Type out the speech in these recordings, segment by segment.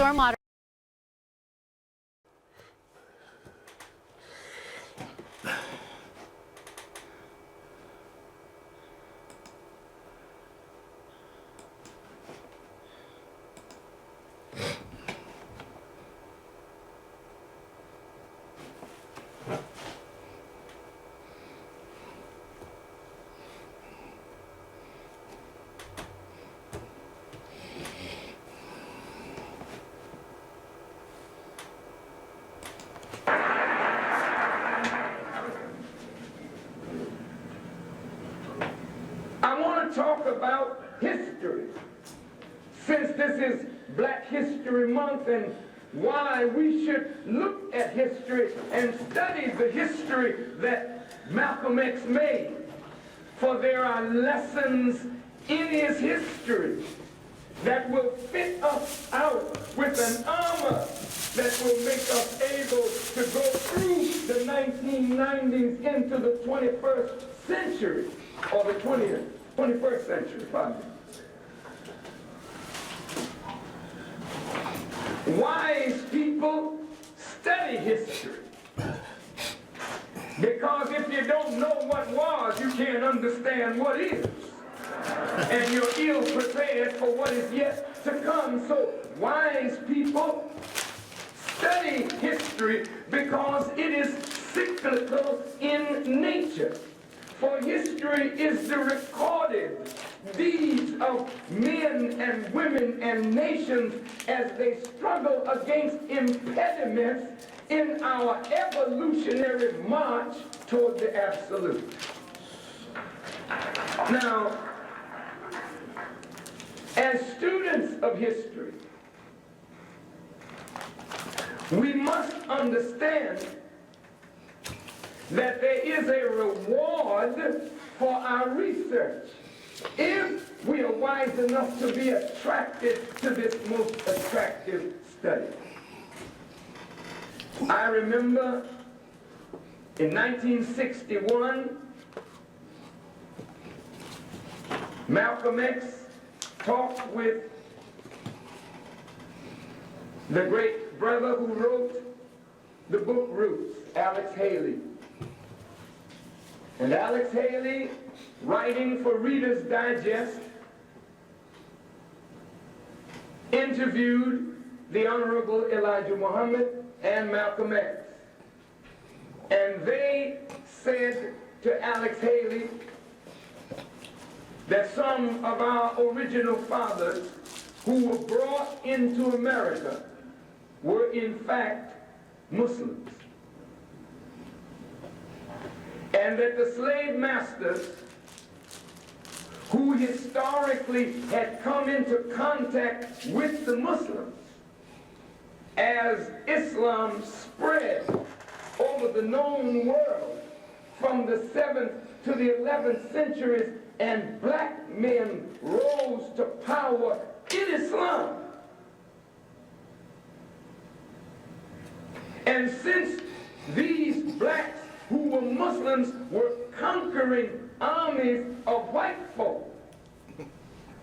Storm water. Talk about history, since this is Black History Month, and why we should look at history and study the history that Malcolm X made. For there are lessons in his history that will fit us out with an armor that will make us able to go through the 1990s into the 21st century, or the 21st century, pardon me. Wise people study history, because if you don't know what was, you can't understand what is, and you're ill prepared for what is yet to come. So wise people study history because it is cyclical in nature. For history is the recorded deeds of men and women and nations as they struggle against impediments in our evolutionary march toward the absolute. Now, as students of history, we must understand that there is a reward for our research if we are wise enough to be attracted to this most attractive study. I remember in 1961, Malcolm X talked with the great brother who wrote the book Roots, Alex Haley. And Alex Haley, writing for Reader's Digest, interviewed the Honorable Elijah Muhammad and Malcolm X. And they said to Alex Haley that some of our original fathers who were brought into America were in fact Muslims. And that the slave masters who historically had come into contact with the Muslims as Islam spread over the known world from the 7th to the 11th centuries and black men rose to power in Islam. And since these blacks who were Muslims were conquering armies of white folk,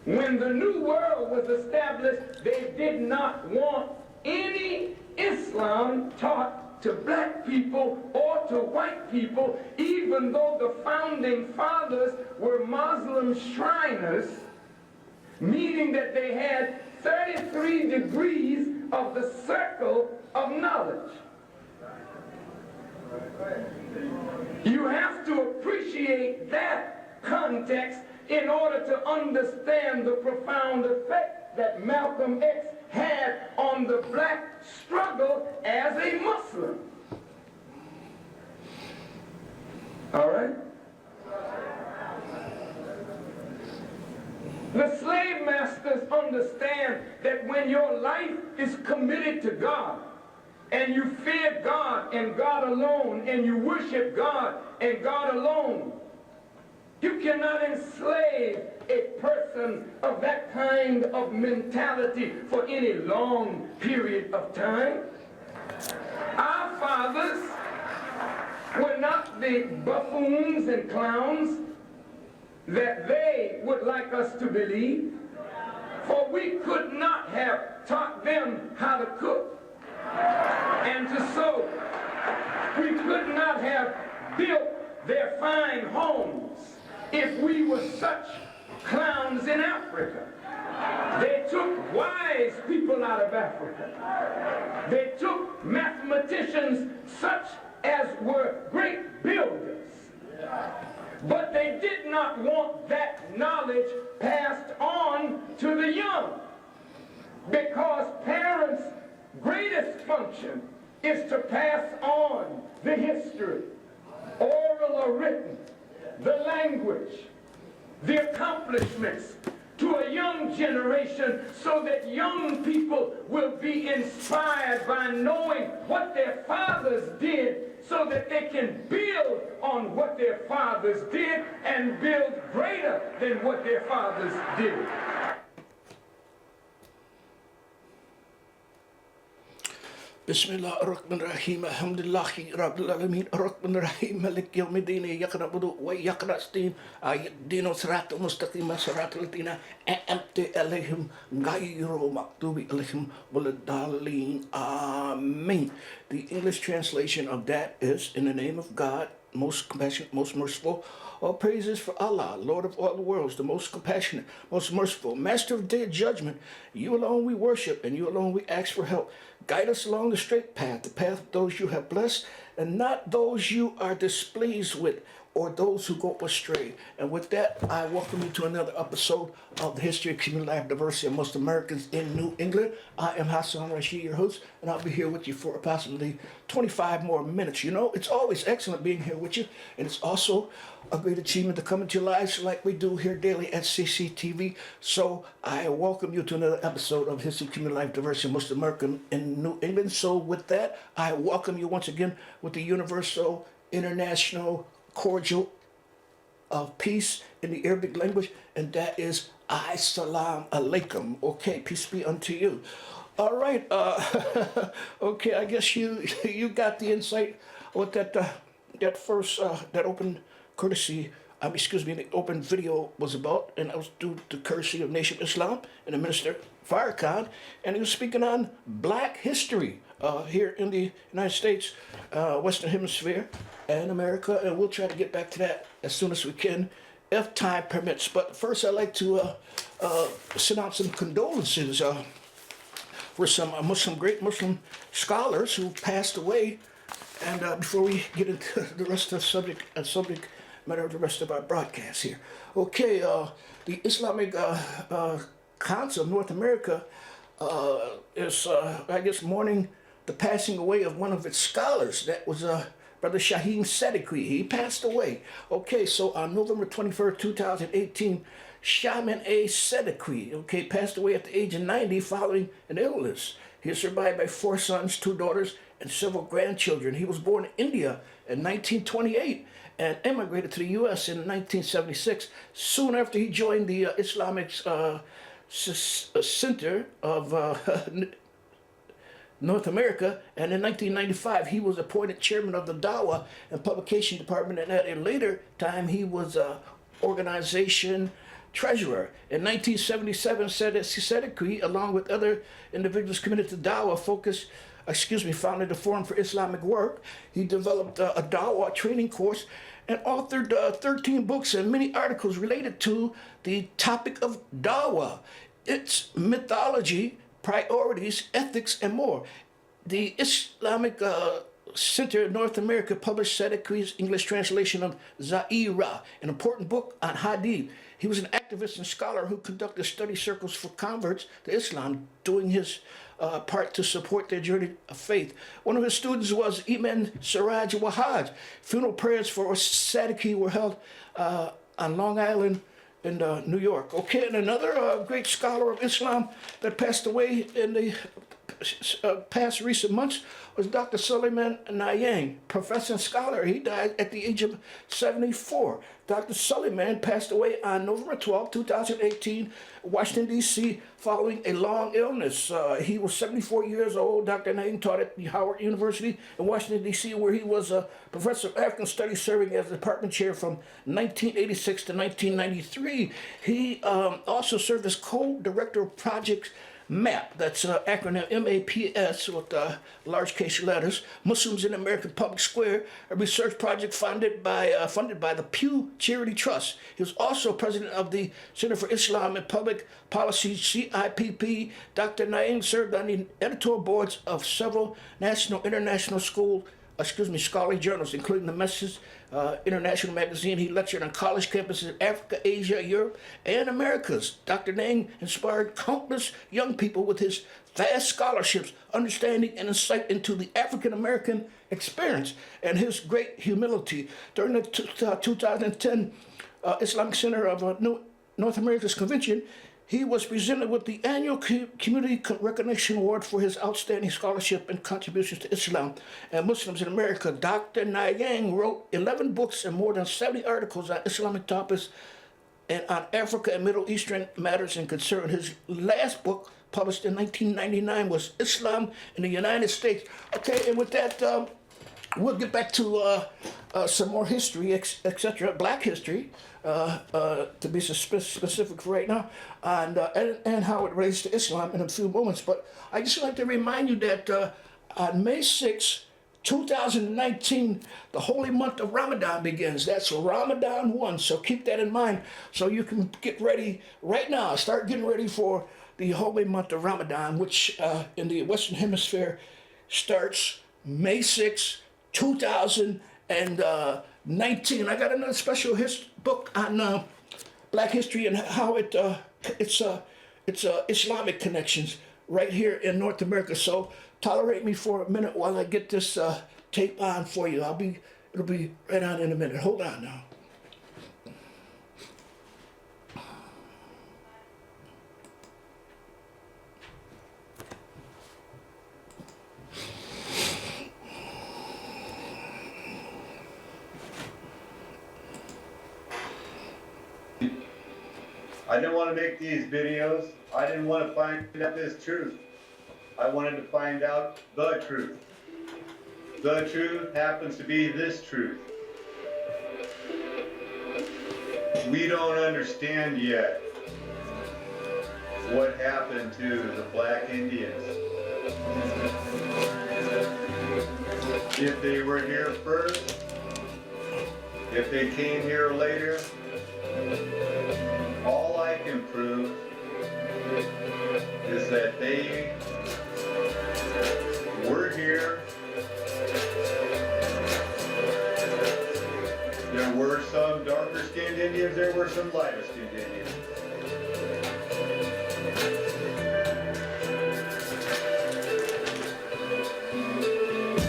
when the New World was established, they did not want any Islam taught to black people or to white people, even though the founding fathers were Muslim Shriners, meaning that they had 33 degrees of the circle of knowledge. You have to appreciate that context in order to understand the profound effect that Malcolm X had on the black struggle as a Muslim. All right? The slave masters understand that when your life is committed to God, and you fear God and God alone, and you worship God and God alone, you cannot enslave a person of that kind of mentality for any long period of time. Our fathers were not the buffoons and clowns that they would like us to believe, for we could not have taught them how to cook and to sew. We could not have built their fine homes if we were such clowns in Africa. They took wise people out of Africa. They took mathematicians such as were great builders. But they did not want that knowledge passed on to the young, because parents' greatest function is to pass on the history, oral or written, the language, the accomplishments to a young generation, so that young people will be inspired by knowing what their fathers did, so that they can build on what their fathers did and build greater than what their fathers did. Bismillah ar-Rahman ar-Rahim, alhamdulillahi rabbil alamin, ar-Rahman ar-Rahim, malik yawmiddin, iyyaka na'budu wa iyyaka nasta'in, ihdina as-siratal mustaqim, siratal ladzina an'amta alaihim, ghayril maghdubi alaihim waladdallin. Amen. The English translation of that is, in the name of God, most compassionate, most merciful. All praises for Allah, Lord of all the worlds, the most compassionate, most merciful, master of day of judgment. You alone we worship, and you alone we ask for help. Guide us along the straight path, the path of those you have blessed, and not those you are displeased with, or those who go astray. And with that, I welcome you to another episode of the History of Community Life Diversity of Most Americans in New England. I am Hasson, Rashid, your host, and I'll be here with you for approximately 25 more minutes. You know, it's always excellent being here with you, and it's also a great achievement to come into your lives like we do here daily at CCTV. So I welcome you to another episode of History of Community Life Diversity of Most Americans in New England. So with that, I welcome you once again with the universal, international, cordial of peace in the Arabic language, and that is Assalamu alaikum. Okay, peace be unto you. All right, okay, I guess you got the insight what that first that open courtesy, the open video was about, and that was due to courtesy of Nation of Islam and the Minister Farrakhan, and he was speaking on Black history here in the United States, Western Hemisphere, and America, and we'll try to get back to that as soon as we can, if time permits. But first, I'd like to send out some condolences for some great Muslim scholars who passed away. And before we get into the rest of the subject matter of the rest of our broadcast here, okay, the Islamic Council of North America is, I guess, mourning the passing away of one of its scholars. That was Brother Shaheem Sedikwi. He passed away. Okay, so on November 21st, 2018, Shaman A. Sedikwi, okay, passed away at the age of 90 following an illness. He is survived by 4 sons, 2 daughters, and several grandchildren. He was born in India in 1928 and emigrated to the U.S. in 1976. Soon after he joined the Islamic Center of North America, and in 1995 he was appointed chairman of the Dawah and Publication Department, and at a later time he was organization treasurer. In 1977, Sedikwi, along with other individuals committed to Dawah, founded the Forum for Islamic Work. He developed a Dawah training course and authored 13 books and many articles related to the topic of Dawah, its mythology, priorities, ethics, and more. The Islamic Center of North America published Sedikwi's English translation of Zaira, an important book on Hadith. He was an activist and scholar who conducted study circles for converts to Islam, doing his part to support their journey of faith. One of his students was Imam Siraj Wahaj. Funeral prayers for Sedikwi were held on Long Island in New York. Okay, and another great scholar of Islam that passed away in the past recent months was Dr. Suleiman Nayang, professor and scholar. He died at the age of 74. Dr. Suleiman passed away on November 12, 2018, Washington, D.C., following a long illness. He was 74 years old. Dr. Nayang taught at the Howard University in Washington, D.C., where he was a professor of African Studies, serving as the department chair from 1986 to 1993. He also served as co-director of projects MAP, that's acronym MAPS with large case letters, Muslims in American Public Square, a research project funded by the Pew Charity Trust. He was also president of the Center for Islam and Public Policy, CIPP. Dr. Naeem served on the editorial boards of several national, international scholarly journals, including the Message International Magazine. He lectured on college campuses in Africa, Asia, Europe, and Americas. Dr. Naeem inspired countless young people with his vast scholarships, understanding, and insight into the African American experience, and his great humility. During the 2010 Islamic Center of North America's convention, he was presented with the annual Community Recognition Award for his outstanding scholarship and contributions to Islam and Muslims in America. Dr. Naeem wrote 11 books and more than 70 articles on Islamic topics and on Africa and Middle Eastern matters and concern. His last book, published in 1999, was Islam in the United States. Okay, and with that, we'll get back to some more history, etc., Black history, to be specific for right now, and how it relates to Islam in a few moments. But I just like to remind you that on May 6, 2019, the holy month of Ramadan begins. That's Ramadan 1, so keep that in mind so you can get ready right now. Start getting ready for the holy month of Ramadan, which in the Western Hemisphere starts May 6, 2019. I got another special book on Black history and how it's Islamic connections right here in North America. So tolerate me for a minute while I get this tape on for you. It'll be right on in a minute. Hold on now. I didn't want to make these videos. I didn't want to find out this truth. I wanted to find out the truth. The truth happens to be this truth. We don't understand yet what happened to the Black Indians. If they were here first, if they came here later, all I can prove is that they were here. There were some darker skinned Indians, there were some lighter skinned Indians.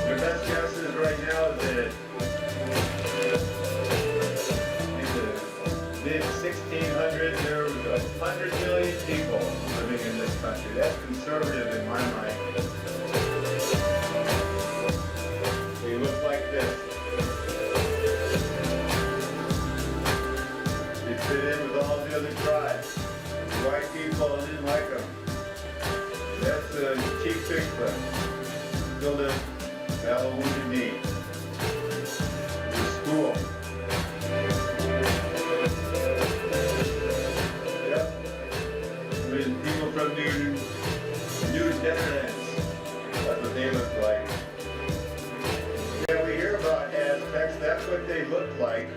The best guess is right now that mid-1600s, there was 100 million people living in this country. That's conservative in my mind. They look like this. They fit in with all the other tribes. The white people didn't like them. That's a cheap Bigfoot. Killed a battle wounded knee. The school. People from New Netherlands, that's what they look like. Yeah, we hear about Aztecs, that's what they looked like.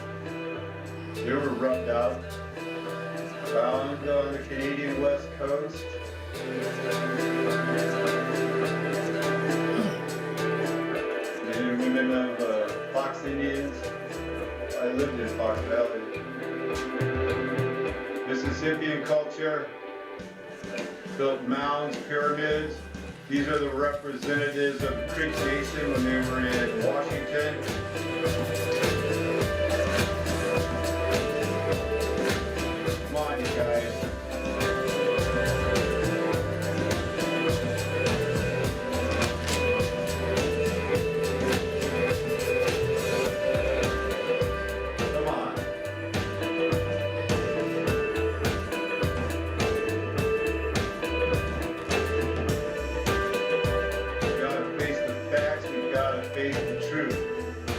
They were rubbed out, found on the Canadian West Coast. Men and women of Fox Indians. I lived in Fox Valley. Mississippian culture. Built mounds, pyramids. These are the representatives of the Creek Nation when they were in Washington. Come on, you guys. Come on.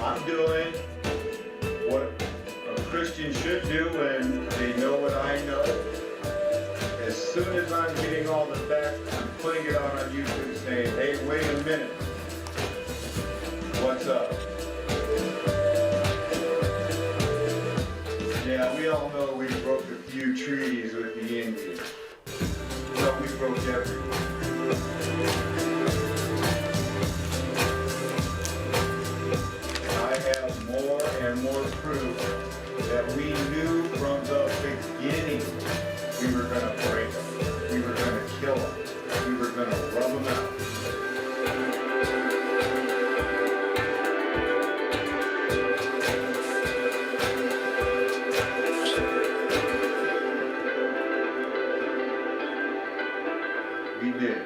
I'm doing what a Christian should do when they know what I know, is soon as I'm getting all the facts, I'm putting it on our YouTube saying, hey, wait a minute. What's up? Yeah, we all know we broke a few trees with the Indians. But we broke everything. I have more and more proof that we knew from the beginning we were going to break them. We were going to kill them. We were going to rub them out. We did.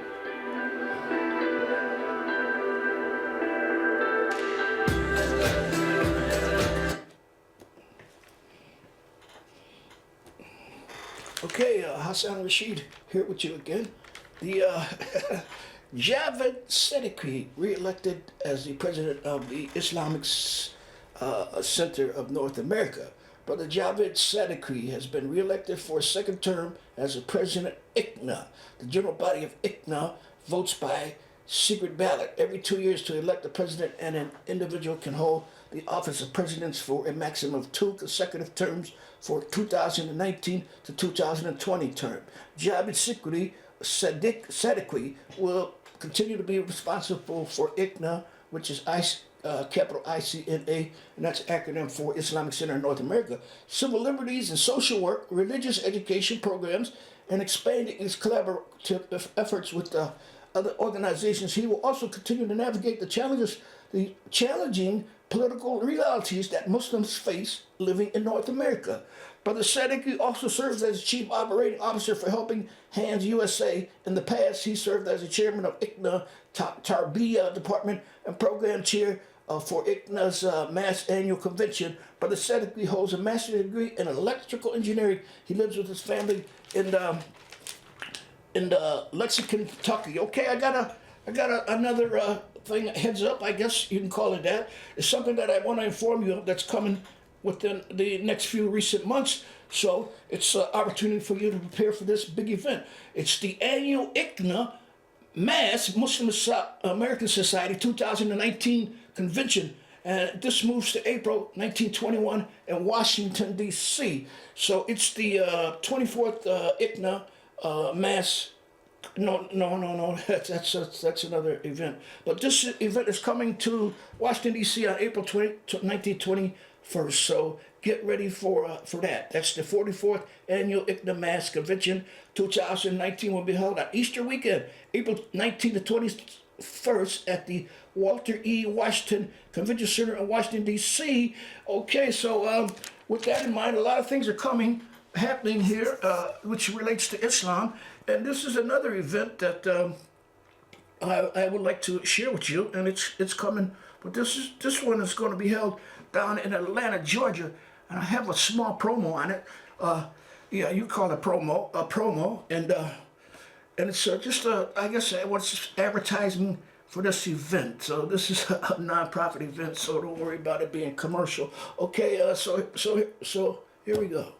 Okay, Hassan Rashid here with you again. The Javed Siddiqui, re-elected as the president of the Islamic Center of North America. Brother Javed Siddiqui has been re-elected for a second term as the president of ICNA. The general body of ICNA votes by secret ballot every 2 years to elect the president, and an individual can hold the office of president for a maximum of 2 consecutive terms for 2019 to 2020 term. Javed Siddiqui will continue to be responsible for ICNA, which is capital ICNA, and that's acronym for Islamic Center in North America, civil liberties and social work, religious education programs, and expanding its collaborative efforts with other organizations. He will also continue to navigate the challenging political realities that Muslims face living in North America. Brother Siddiqui also serves as Chief Operating Officer for Helping Hands USA. In the past, he served as the chairman of ICNA Tarbiyah Department and program chair for ICNA's mass annual convention. Brother Siddiqui holds a master's degree in electrical engineering. He lives with his family in Lexington, Kentucky. Okay, I got another thing, heads up, I guess you can call it that. It's something that I want to inform you of that's coming within the next few recent months. So it's an opportunity for you to prepare for this big event. It's the annual ICNA Mass Muslim American Society 2019 convention. And this moves to April 1921 in Washington, D.C. So it's the 24th ICNA Mass. No. That's another event. But this event is coming to Washington, D.C. on April 1921. So get ready for that. That's the 44th Annual ICNA Mass Convention 2019 will be held on Easter weekend, April 19th to 21st at the Walter E. Washington Convention Center in Washington, D.C. Okay, so with that in mind, a lot of things are happening here, which relates to Islam. And this is another event that I would like to share with you, and it's coming. But this one is going to be held down in Atlanta, Georgia, and I have a small promo on it. Yeah, you call it a promo, and it's just I guess what's advertising for this event. So this is a non-profit event, so don't worry about it being commercial. Okay, so here we go.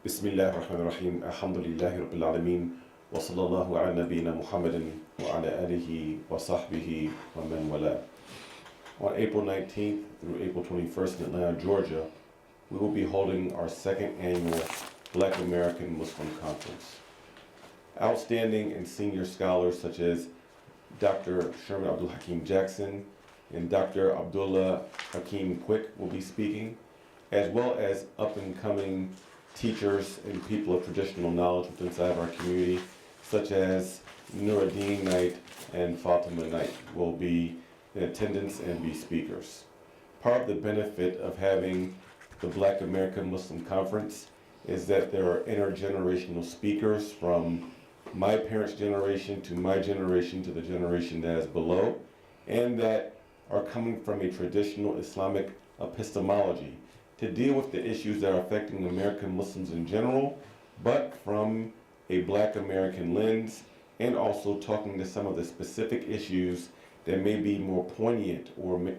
بسم الله الرحمن الرحيم الحمد لله رب العالمين وصلى الله على نبينا محمد وعلى آله وصحبه ومن والاه. On April 19th through April 21st in Atlanta, Georgia, we will be holding our second annual Black American Muslim Conference. Outstanding and senior scholars such as Dr. Sherman Abdul Hakim Jackson and Dr. Abdullah Hakim Quick will be speaking, as well as up-and-coming teachers and people of traditional knowledge within inside of our community, such as Nuruddin Knight and Fatima Knight will be in attendance and be speakers. Part of the benefit of having the Black American Muslim Conference is that there are intergenerational speakers from my parents' generation to my generation to the generation that is below, and that are coming from a traditional Islamic epistemology to deal with the issues that are affecting American Muslims in general, but from a Black American lens, and also talking to some of the specific issues that may be more poignant or may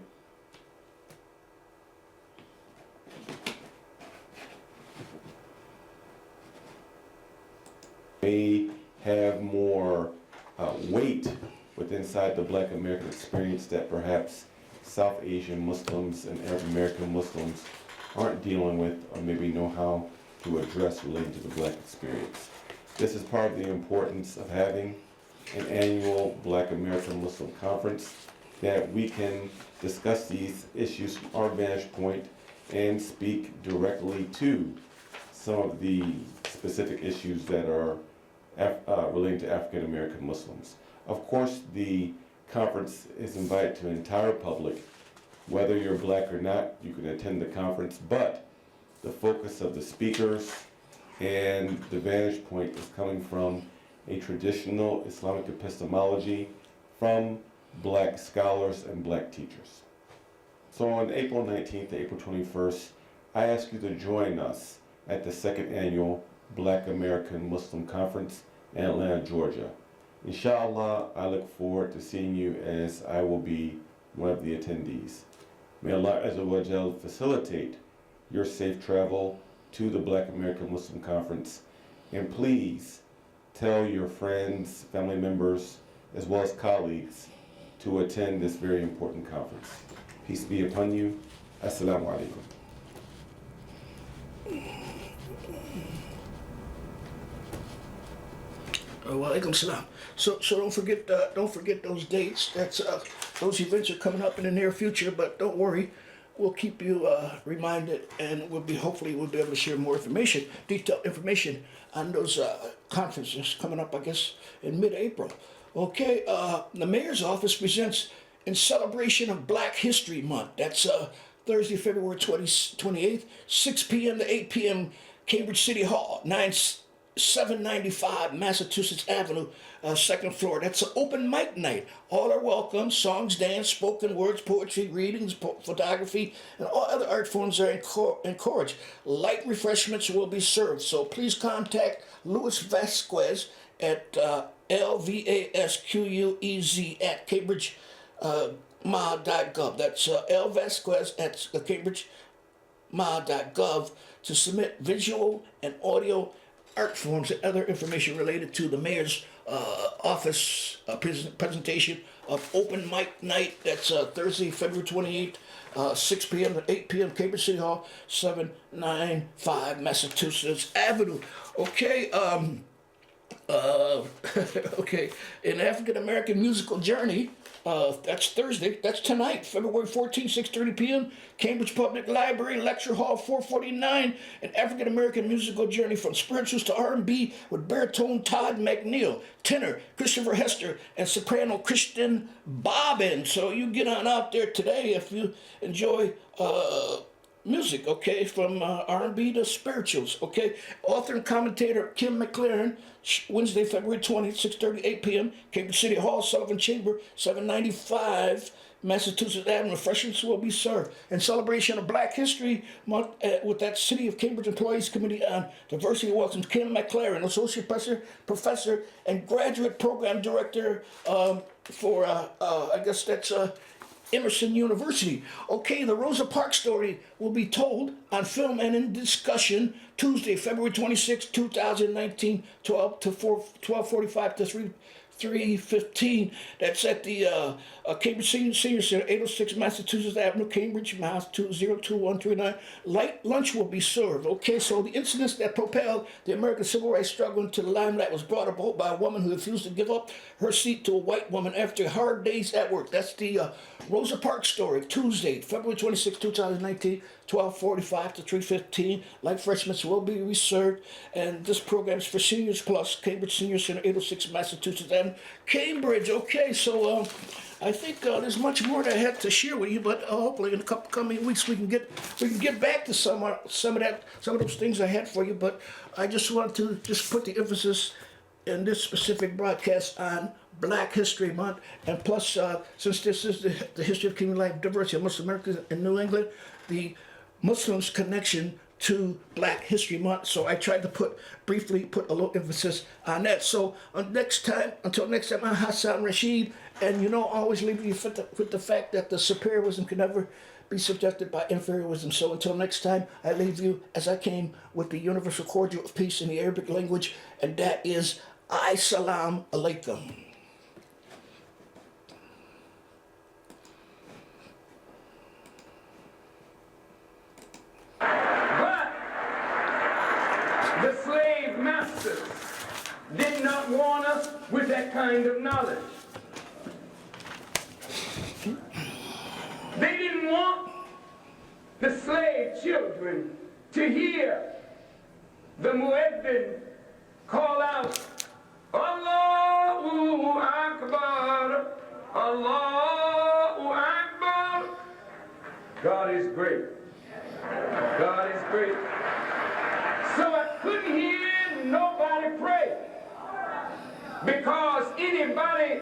have more weight within inside the Black American experience that perhaps South Asian Muslims and Arab American Muslims aren't dealing with or maybe know how to address relating to the Black experience. This is part of the importance of having an annual Black American Muslim conference, that we can discuss these issues from our vantage point and speak directly to some of the specific issues that are relating to African American Muslims. Of course, the conference is invited to the entire public. Whether you're Black or not, you can attend the conference, but the focus of the speakers and the vantage point is coming from a traditional Islamic epistemology from Black scholars and Black teachers. So on April 19th to April 21st, I ask you to join us at the second annual Black American Muslim Conference in Atlanta, Georgia. Inshallah, I look forward to seeing you, as I will be one of the attendees. May Allah Azza wa Jal facilitate your safe travel to the Black American Muslim Conference, and please tell your friends, family members, as well as colleagues to attend this very important conference. Peace be upon you. Assalamu alaikum. Walaikum salam. So don't forget those dates. That's those events are coming up in the near future. But don't worry, we'll keep you reminded, and hopefully we'll be able to share more information, detailed information on those conferences coming up, I guess, in mid-April. Okay, the mayor's office presents in celebration of Black History Month. That's Thursday, February 28th, 6 p.m. to 8 p.m. Cambridge City Hall, 795 Massachusetts Avenue, second floor. That's an open mic night. All are welcome. Songs, dance, spoken words, poetry, readings, photography, and all other art forms are encouraged. Light refreshments will be served. So please contact Louis Vasquez at LVASQUEZ at cambridgema.gov. That's L Vasquez at cambridgema.gov to submit visual and audio art forms and other information related to the mayor's office presentation of open mic night. That's Thursday, February 28th, 6 p.m. to 8 p.m. Cambridge City Hall, 795 Massachusetts Avenue. Okay, okay, an African American musical journey. That's Thursday. That's tonight, February 14th, 6:30 p.m. Cambridge Public Library, Lecture Hall 449. An African American musical journey from spirituals to R&B with baritone Todd McNeil, tenor Christopher Hester, and soprano Kristen Bobbin. So you get on out there today if you enjoy music, okay, from R&B to spirituals, okay. Author and commentator Kim McLaren, Wednesday, February 20th, 6:30, 8 p.m. Cambridge City Hall, Sullivan Chamber, 795 Massachusetts Avenue. Refreshments will be served. In celebration of Black History Month, with that City of Cambridge Employees Committee on Diversity welcomes Kim McLaren, Associate Professor and Graduate Program Director for, I guess that's Emerson University. Okay, the Rosa Parks story will be told on film and in discussion Tuesday, February 26, 2019, 12:45 to 3:15. That's at the Cambridge Senior Center, 806 Massachusetts Avenue, Cambridge, Mass. 02139. Light lunch will be served. Okay, so the incidents that propelled the American Civil Rights struggle into the limelight was brought about by a woman who refused to give up her seat to a white woman after hard days at work. That's the Rosa Parks story, Tuesday, February 26, 2019, 12:45 to 3:15. Light refreshments will be reserved, and this program is for Seniors Plus, Cambridge Senior Center, 806 Massachusetts Avenue. and Cambridge. Okay, so I think there's much more that I had to share with you, but hopefully in a couple coming weeks we can get back to some of those things I had for you. But I just wanted to just put the emphasis in this specific broadcast on Black History Month, and plus, since this is the history of community life, diversity of Muslim Americans in New England, the Muslims' connection to Black History Month. So I tried to briefly put a little emphasis on that. So until next time, I'm Hasson Rashid, and always leave you with the fact that the superior wisdom can never be subjected by inferior wisdom. So until next time, I leave you as I came with the universal cordial of peace in the Arabic language, and that is Assalamu alaikum. The slave masters did not want us with that kind of knowledge. They didn't want the slave children to hear the muezzin call out, Allahu Akbar, Allahu Akbar. God is great. God is great. So I couldn't hear nobody pray, because anybody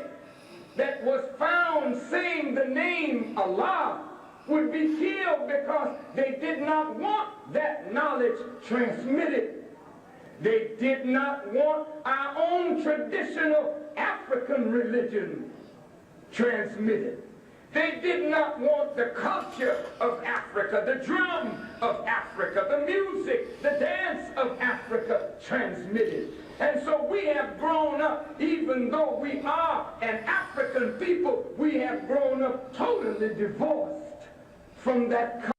that was found saying the name Allah would be killed, because they did not want that knowledge transmitted. They did not want our own traditional African religion transmitted. They did not want the culture of Africa, the drum of Africa, the music, the dance of Africa transmitted. And so we have grown up, even though we are an African people, we have grown up totally divorced from that culture.